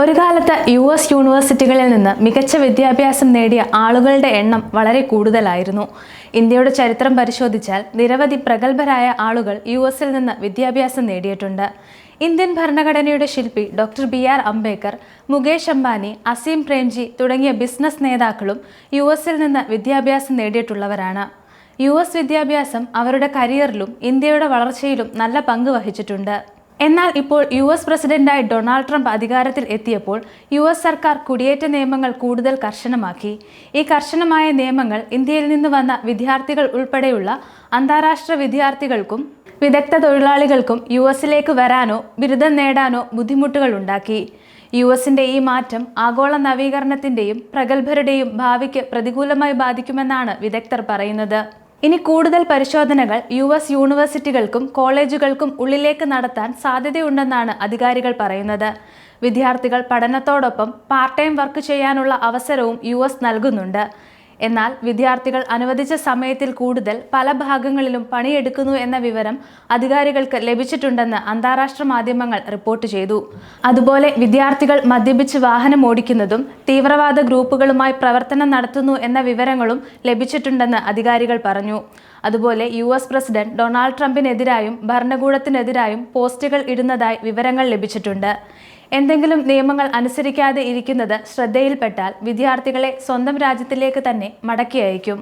ഒരു കാലത്ത് US യൂണിവേഴ്സിറ്റികളിൽ നിന്ന് മികച്ച വിദ്യാഭ്യാസം നേടിയ ആളുകളുടെ എണ്ണം വളരെ കൂടുതലായിരുന്നു. ഇന്ത്യയുടെ ചരിത്രം പരിശോധിച്ചാൽ നിരവധി പ്രഗത്ഭരായ ആളുകൾ US-ൽ നിന്ന് വിദ്യാഭ്യാസം നേടിയിട്ടുണ്ട്. ഇന്ത്യൻ ഭരണഘടനയുടെ ശില്പി ഡോക്ടർ BR അംബേദ്കർ, മുകേഷ് അംബാനി, അസീം പ്രേംജി തുടങ്ങിയ ബിസിനസ് നേതാക്കളും US-ൽ നിന്ന് വിദ്യാഭ്യാസം നേടിയിട്ടുള്ളവരാണ്. US വിദ്യാഭ്യാസം അവരുടെ കരിയറിലും ഇന്ത്യയുടെ വളർച്ചയിലും നല്ല പങ്ക് വഹിച്ചിട്ടുണ്ട്. എന്നാൽ ഇപ്പോൾ US പ്രസിഡന്റായി ഡൊണാൾഡ് ട്രംപ് അധികാരത്തിൽ എത്തിയപ്പോൾ US സർക്കാർ കുടിയേറ്റ നിയമങ്ങൾ കൂടുതൽ കർശനമാക്കി. ഈ കർശനമായ നിയമങ്ങൾ ഇന്ത്യയിൽ നിന്ന് വന്ന വിദ്യാർത്ഥികൾ ഉൾപ്പെടെയുള്ള അന്താരാഷ്ട്ര വിദ്യാർത്ഥികൾക്കും വിദഗ്ധ തൊഴിലാളികൾക്കും US-ലേക്ക് വരാനോ ബിരുദം നേടാനോ ബുദ്ധിമുട്ടുകൾ ഉണ്ടാക്കി. US-ന്റെ ഈ മാറ്റം ആഗോള നവീകരണത്തിന്റെയും പ്രഗത്ഭരുടെയും ഭാവിക്ക് പ്രതികൂലമായി ബാധിക്കുമെന്നാണ് വിദഗ്ധർ പറയുന്നത്. ഇനി കൂടുതൽ പരിശോധനകൾ US യൂണിവേഴ്സിറ്റികൾക്കും കോളേജുകൾക്കും ഉള്ളിലേക്ക് നടത്താൻ സാധ്യതയുണ്ടെന്നാണ് അധികാരികൾ പറയുന്നത്. വിദ്യാർത്ഥികൾ പഠനത്തോടൊപ്പം പാർട്ട് ടൈം വർക്ക് ചെയ്യാനുള്ള അവസരവും US നൽകുന്നുണ്ട്. എന്നാൽ വിദ്യാർത്ഥികൾ അനുവദിച്ച സമയത്തിൽ കൂടുതൽ പല ഭാഗങ്ങളിലും പണിയെടുക്കുന്നു എന്ന വിവരം അധികാരികൾക്ക് ലഭിച്ചിട്ടുണ്ടെന്ന് അന്താരാഷ്ട്ര മാധ്യമങ്ങൾ റിപ്പോർട്ട് ചെയ്തു. അതുപോലെ വിദ്യാർത്ഥികൾ മദ്യപിച്ച് വാഹനം ഓടിക്കുന്നതും തീവ്രവാദ ഗ്രൂപ്പുകളുമായി പ്രവർത്തനം നടത്തുന്നു എന്ന വിവരങ്ങളും ലഭിച്ചിട്ടുണ്ടെന്ന് അധികാരികൾ പറഞ്ഞു. അതുപോലെ US പ്രസിഡന്റ് ഡൊണാൾഡ് ട്രംപിനെതിരായും ഭരണകൂടത്തിനെതിരായും പോസ്റ്റുകൾ ഇടുന്നതായി വിവരങ്ങൾ ലഭിച്ചിട്ടുണ്ട്. എന്തെങ്കിലും നിയമങ്ങൾ അനുസരിക്കാതെ ഇരിക്കുന്നത് ശ്രദ്ധയിൽപ്പെട്ടാൽ വിദ്യാർത്ഥികളെ സ്വന്തം രാജ്യത്തിലേക്ക് തന്നെ മടക്കി അയക്കും.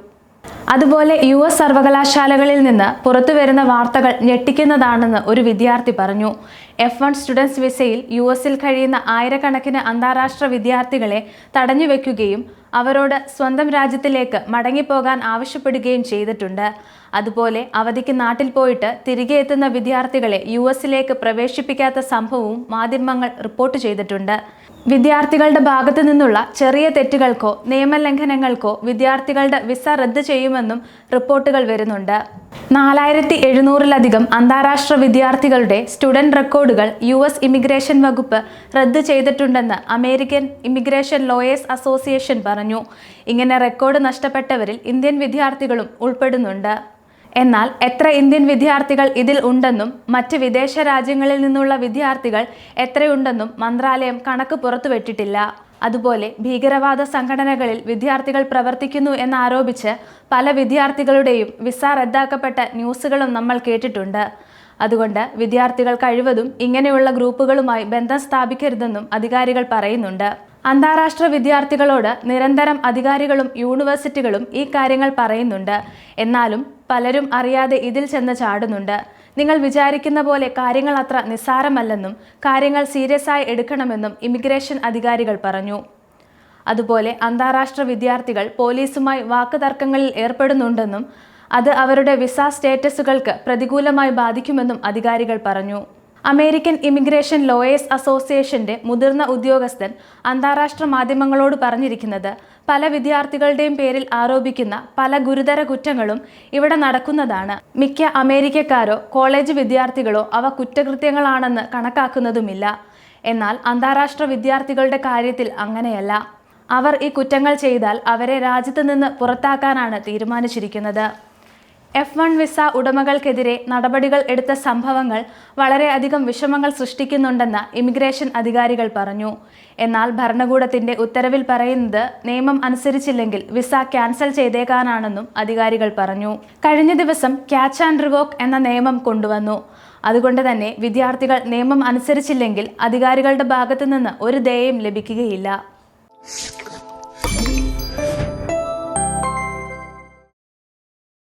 അതുപോലെ US സർവകലാശാലകളിൽ നിന്ന് പുറത്തുവരുന്ന വാർത്തകൾ ഞെട്ടിക്കുന്നതാണെന്ന് ഒരു വിദ്യാർത്ഥി പറഞ്ഞു. F1 സ്റ്റുഡൻസ് വിസയിൽ US-ൽ കഴിയുന്ന ആയിരക്കണക്കിന് അന്താരാഷ്ട്ര വിദ്യാർത്ഥികളെ തടഞ്ഞുവെക്കുകയും അവരോട് സ്വന്തം രാജ്യത്തിലേക്ക് മടങ്ങിപ്പോകാൻ ആവശ്യപ്പെടുകയും ചെയ്തിട്ടുണ്ട്. അതുപോലെ അവധിക്ക് നാട്ടിൽ പോയിട്ട് തിരികെ എത്തുന്ന വിദ്യാർത്ഥികളെ US-ലേക്ക് പ്രവേശിപ്പിക്കാത്ത സംഭവവും മാധ്യമങ്ങൾ റിപ്പോർട്ട് ചെയ്തിട്ടുണ്ട്. വിദ്യാർത്ഥികളുടെ ഭാഗത്തു നിന്നുള്ള ചെറിയ തെറ്റുകൾക്കോ നിയമലംഘനങ്ങൾക്കോ വിദ്യാർത്ഥികളുടെ വിസ റദ്ദ് ചെയ്യുമെന്നും റിപ്പോർട്ടുകൾ വരുന്നുണ്ട്. 4700-ലധികം അന്താരാഷ്ട്ര വിദ്യാർത്ഥികളുടെ സ്റ്റുഡന്റ് റെക്കോർഡുകൾ US ഇമിഗ്രേഷൻ വകുപ്പ് റദ്ദ് ചെയ്തിട്ടുണ്ടെന്ന് അമേരിക്കൻ ഇമിഗ്രേഷൻ ലോയേഴ്സ് അസോസിയേഷൻ പറഞ്ഞു. ഇങ്ങനെ റെക്കോർഡ് നഷ്ടപ്പെട്ടവരിൽ ഇന്ത്യൻ വിദ്യാർത്ഥികളും ഉൾപ്പെടുന്നുണ്ട്. എന്നാൽ എത്ര ഇന്ത്യൻ വിദ്യാർത്ഥികൾ ഇതിൽ ഉണ്ടെന്നും മറ്റ് വിദേശ രാജ്യങ്ങളിൽ നിന്നുള്ള വിദ്യാർത്ഥികൾ എത്രയുണ്ടെന്നും മന്ത്രാലയം കണക്ക് പുറത്തുവിട്ടിട്ടില്ല. അതുപോലെ ഭീകരവാദ സംഘടനകളിൽ വിദ്യാർത്ഥികൾ പ്രവർത്തിക്കുന്നു എന്നാരോപിച്ച് പല വിദ്യാർത്ഥികളുടെയും വിസ റദ്ദാക്കപ്പെട്ട ന്യൂസുകളും നമ്മൾ കേട്ടിട്ടുണ്ട്. അതുകൊണ്ട് വിദ്യാർത്ഥികൾ കഴിവതും ഇങ്ങനെയുള്ള ഗ്രൂപ്പുകളുമായി ബന്ധം സ്ഥാപിക്കരുതെന്നും അധികാരികൾ പറയുന്നുണ്ട്. അന്താരാഷ്ട്ര വിദ്യാർത്ഥികളോട് നിരന്തരം അധികാരികളും യൂണിവേഴ്സിറ്റികളും ഈ കാര്യങ്ങൾ പറയുന്നുണ്ട്. എന്നാലും പലരും അറിയാതെ ഇതിൽ ചെന്ന് ചാടുന്നുണ്ട്. നിങ്ങൾ വിചാരിക്കുന്ന പോലെ കാര്യങ്ങൾ അത്ര നിസ്സാരമല്ലെന്നും കാര്യങ്ങൾ സീരിയസ് ആയി എടുക്കണമെന്നും ഇമിഗ്രേഷൻ അധികാരികൾ പറഞ്ഞു. അതുപോലെ അന്താരാഷ്ട്ര വിദ്യാർത്ഥികൾ പോലീസുമായി വാക്കുതർക്കങ്ങളിൽ ഏർപ്പെടുന്നുണ്ടെന്നും അത് അവരുടെ വിസ സ്റ്റേറ്റസുകൾക്ക് പ്രതികൂലമായി ബാധിക്കുമെന്നും അധികാരികൾ പറഞ്ഞു. അമേരിക്കൻ ഇമിഗ്രേഷൻ ലോയേഴ്സ് അസോസിയേഷന്റെ മുതിർന്ന ഉദ്യോഗസ്ഥൻ അന്താരാഷ്ട്ര മാധ്യമങ്ങളോട് പറഞ്ഞിരിക്കുന്നത് പല വിദ്യാർത്ഥികളുടെയും പേരിൽ ആരോപിക്കുന്ന പല ഗുരുതര കുറ്റങ്ങളും ഇവിടെ നടക്കുന്നതാണ്. മിക്ക അമേരിക്കക്കാരോ കോളേജ് വിദ്യാർത്ഥികളോ അവ കുറ്റകൃത്യങ്ങളാണെന്ന് കണക്കാക്കുന്നതുമില്ല. എന്നാൽ അന്താരാഷ്ട്ര വിദ്യാർത്ഥികളുടെ കാര്യത്തിൽ അങ്ങനെയല്ല. അവർ ഈ കുറ്റങ്ങൾ ചെയ്താൽ അവരെ രാജ്യത്ത് നിന്ന് പുറത്താക്കാനാണ് തീരുമാനിച്ചിരിക്കുന്നത്. F1 വിസ ഉടമകൾക്കെതിരെ നടപടികൾ എടുത്ത സംഭവങ്ങൾ വളരെയധികം വിഷമങ്ങൾ സൃഷ്ടിക്കുന്നുണ്ടെന്ന് ഇമിഗ്രേഷൻ അധികാരികൾ പറഞ്ഞു. എന്നാൽ ഭരണകൂടത്തിന്റെ ഉത്തരവിൽ പറയുന്നത് നിയമം അനുസരിച്ചില്ലെങ്കിൽ വിസ ക്യാൻസൽ ചെയ്തേക്കാനാണെന്നും അധികാരികൾ പറഞ്ഞു. കഴിഞ്ഞ ദിവസം ക്യാച്ച് ആൻഡ് റിവോക്ക് എന്ന നിയമം കൊണ്ടുവന്നു. അതുകൊണ്ട് തന്നെ വിദ്യാർത്ഥികൾ നിയമം അനുസരിച്ചില്ലെങ്കിൽ അധികാരികളുടെ ഭാഗത്തു നിന്ന് ഒരു ദയയും ലഭിക്കുകയില്ല.